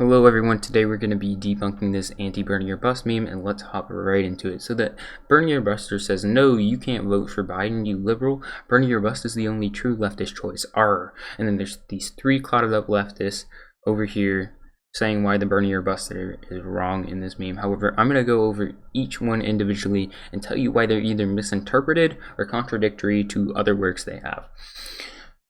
Hello everyone, today we're going to be debunking this anti-burn your bus meme, and let's hop right into it. So that Burn Your Buster says, no, you can't vote for Biden, you liberal. Burn Your Bus is the only true leftist choice. Arr. And then there's these three clouded up leftists over here saying why the Burn Your Buster is wrong in this meme. However, I'm going to go over each one individually and tell you why they're either misinterpreted or contradictory to other works they have.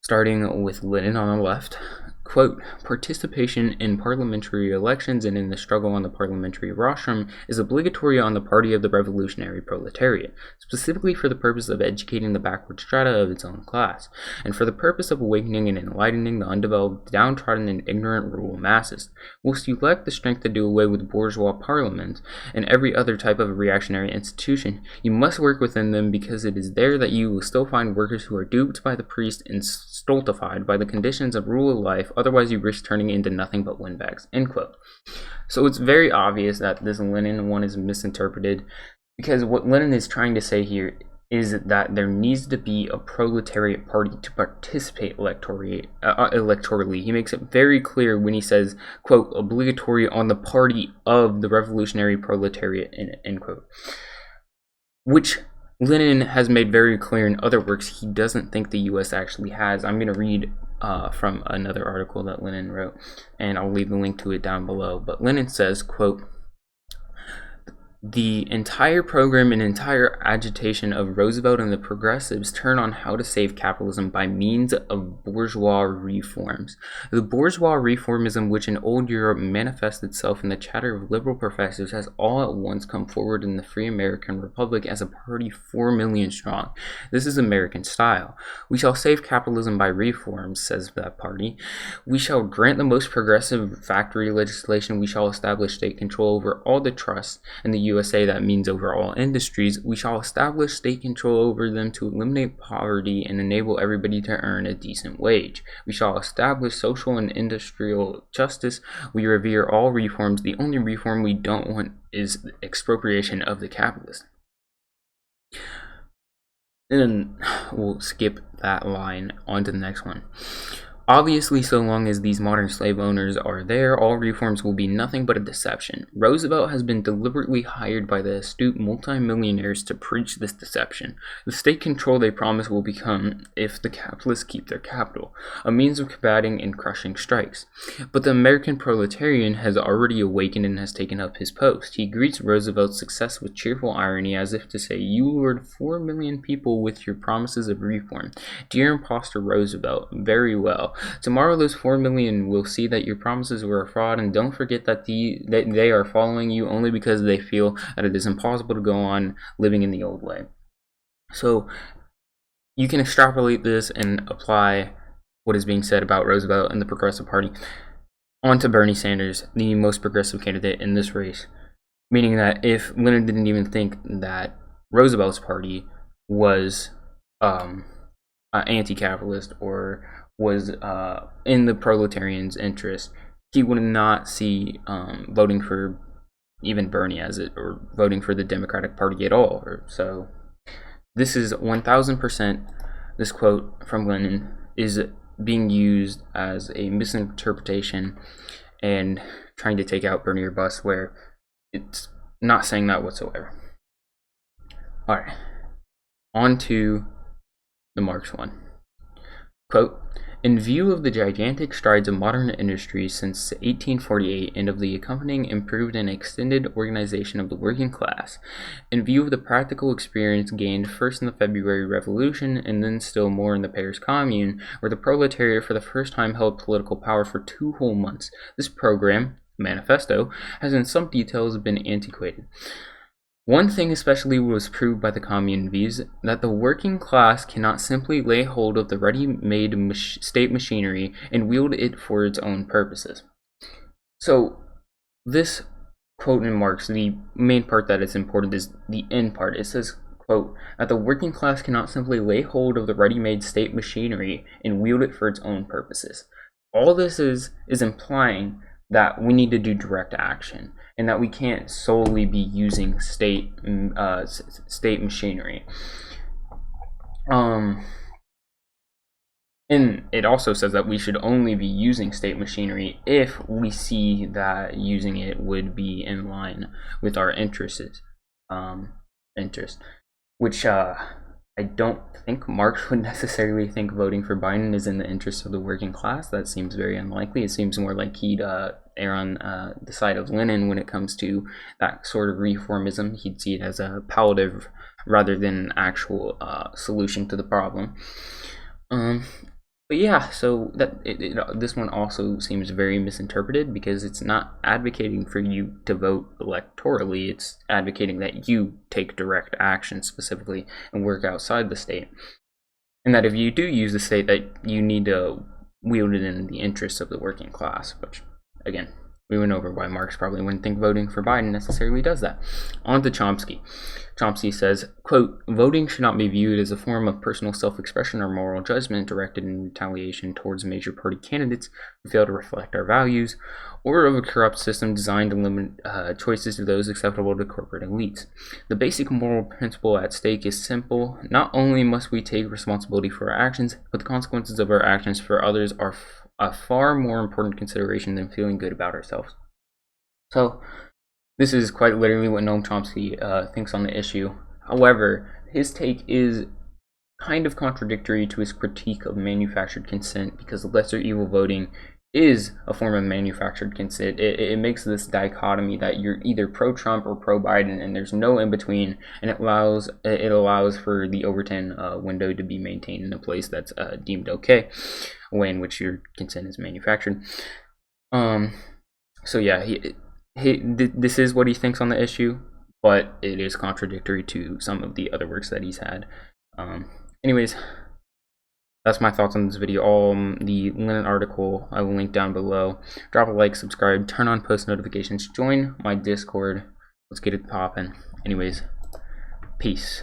Starting with Lenin on the left. Quote, participation in parliamentary elections and in the struggle on the parliamentary rostrum is obligatory on the party of the revolutionary proletariat, specifically for the purpose of educating the backward strata of its own class, and for the purpose of awakening and enlightening the undeveloped, downtrodden, and ignorant rural masses. Whilst you lack the strength to do away with bourgeois parliament and every other type of reactionary institution, you must work within them, because it is there that you will still find workers who are duped by the priest and stultified by the conditions of rural life. Otherwise, you risk turning into nothing but windbags. End quote. So it's very obvious that this Lenin one is misinterpreted, because what Lenin is trying to say here is that there needs to be a proletariat party to participate electorally. He makes it very clear when he says, quote, obligatory on the party of the revolutionary proletariat, end quote. Which Lenin has made very clear in other works he doesn't think the US actually has. I'm going to read from another article that Lenin wrote, and I'll leave the link to it down below. But Lenin says, quote, the entire program and entire agitation of Roosevelt and the progressives turn on how to save capitalism by means of bourgeois reforms. The bourgeois reformism which in old Europe manifests itself in the chatter of liberal professors has all at once come forward in the free American Republic as a party 4 million strong. This is American style. We shall save capitalism by reforms, says that party. We shall grant the most progressive factory legislation. We shall establish state control over all the trusts, and the USA, that means over all industries. We shall establish state control over them to eliminate poverty and enable everybody to earn a decent wage. We shall establish social and industrial justice. We revere all reforms. The only reform we don't want is expropriation of the capitalist. And then we'll skip that line on to the next one. Obviously, so long as these modern slave owners are there, all reforms will be nothing but a deception. Roosevelt has been deliberately hired by the astute multimillionaires to preach this deception. The state control they promise will become, if the capitalists keep their capital, a means of combating and crushing strikes. But the American proletarian has already awakened and has taken up his post. He greets Roosevelt's success with cheerful irony, as if to say, you lured 4 million people with your promises of reform. Dear imposter Roosevelt, very well. Tomorrow those 4 million will see that your promises were a fraud, and don't forget that they are following you only because they feel that it is impossible to go on living in the old way. So you can extrapolate this and apply what is being said about Roosevelt and the Progressive Party onto Bernie Sanders, the most progressive candidate in this race. Meaning that if Lenin didn't even think that Roosevelt's party was anti-capitalist or was in the proletarians' interest, he would not see voting for even Bernie or voting for the Democratic Party at all. So this is 1000%, this quote from Lenin is being used as a misinterpretation and trying to take out Bernie or Bust, where it's not saying that whatsoever. Alright, on to the Marx one. Quote, in view of the gigantic strides of modern industry since 1848 and of the accompanying improved and extended organization of the working class, in view of the practical experience gained first in the February Revolution and then still more in the Paris Commune, where the proletariat for the first time held political power for 2 whole months, this program, manifesto, has in some details been antiquated. One thing especially was proved by the Commune views, that the working class cannot simply lay hold of the ready-made state machinery and wield it for its own purposes. So this quote in Marx, the main part that is important is the end part. It says, quote, that the working class cannot simply lay hold of the ready-made state machinery and wield it for its own purposes. All this is implying that we need to do direct action, and that we can't solely be using state machinery. And it also says that we should only be using state machinery if we see that using it would be in line with our interests, which I don't think Marx would necessarily think voting for Biden is in the interest of the working class. That seems very unlikely. It seems more like he'd err on the side of Lenin when it comes to that sort of reformism. He'd see it as a palliative rather than an actual solution to the problem. But yeah, so this one also seems very misinterpreted because it's not advocating for you to vote electorally. It's advocating that you take direct action specifically and work outside the state. And that if you do use the state, that you need to wield it in the interests of the working class, which, again, we went over why Marx probably wouldn't think voting for Biden necessarily does that. On to Chomsky. Chomsky says, quote, voting should not be viewed as a form of personal self-expression or moral judgment directed in retaliation towards major party candidates who fail to reflect our values, or of a corrupt system designed to limit choices to those acceptable to corporate elites. The basic moral principle at stake is simple. Not only must we take responsibility for our actions, but the consequences of our actions for others are a far more important consideration than feeling good about ourselves. So, this is quite literally what Noam Chomsky thinks on the issue. However, his take is kind of contradictory to his critique of manufactured consent, because lesser evil voting is a form of manufactured consent. It makes this dichotomy that you're either pro-Trump or pro-Biden, and there's no in between, and it allows for the Overton window to be maintained in a place that's deemed okay, a way in which your consent is manufactured. So yeah, this is what he thinks on the issue, but it is contradictory to some of the other works that he's had. Anyways, that's my thoughts on this video. The Lenin article I will link down below. Drop a like, subscribe, turn on post notifications, join my Discord. Let's get it poppin'. Anyways, peace.